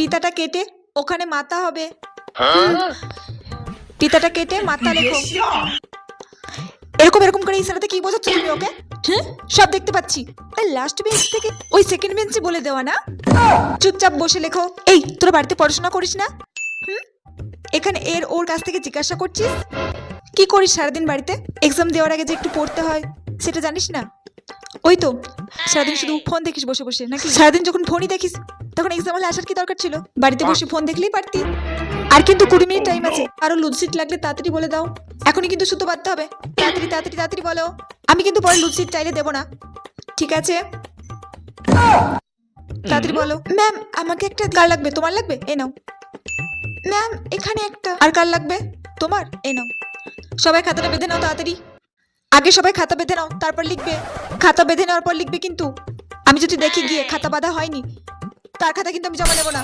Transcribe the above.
ফিতাটা কেটে ওখানে মাথা হবে। ফিতাটা কেটে মাথা লেখো। এরকম এরকম করে ইশারাতে কি বোঝাচ্ছ তুমি ওকে? হ্যাঁ, সব দেখতে পাচ্ছি। লাস্ট বেঞ্চ থেকে ওই সেকেন্ড বেঞ্চে বলে দেওয়া না? চুপচাপ বসে লেখো। এই, তোরা বাড়িতে পড়াশোনা করিস না? এখানে এর ওর কাছ থেকে জিজ্ঞাসা করছিস? কি করিস সারাদিন বাড়িতে? এক্সাম দেওয়ার আগে যে একটু পড়তে হয় সেটা জানিস না? ওই তো সারাদিন শুধু ফোন দেখিস বসে বসে, নাকি? সারাদিন যখন ফোনই দেখিস তখন এক্সাম হলে আসার কি দরকার ছিল? বাড়িতে বসে ফোন দেখলেই পারতি। আর কিন্তু 20 মিনিট টাইম আছে। আরো লুডশিট লাগলে তাড়াতাড়ি বলে দাও। এখনই কিন্তু সুতো বাঁধতে হবে। তাড়াতাড়ি তাড়াতাড়ি তাড়াতাড়ি বলো। আমি কিন্তু পরে লুডশিট চাইলে দেবো না, ঠিক আছে? তাড়াতাড়ি বলো। ম্যাম, আমাকে একটা। কার লাগবে? তোমার লাগবে? এই নাও। ম্যাম, এখানে একটা। আর কার লাগবে? তোমার? এই নাও। সবাই খাতাটা বেঁধে নাও তাড়াতাড়ি। আগে সবাই খাতা বেঁধে নাও, তারপর লিখবে। খাতা বেঁধে নেওয়ার পর লিখবে কিন্তু। আমি যদি দেখি গিয়ে খাতা বাঁধা হয়নি, তার খাতা কিন্তু আমি জমা নেব না।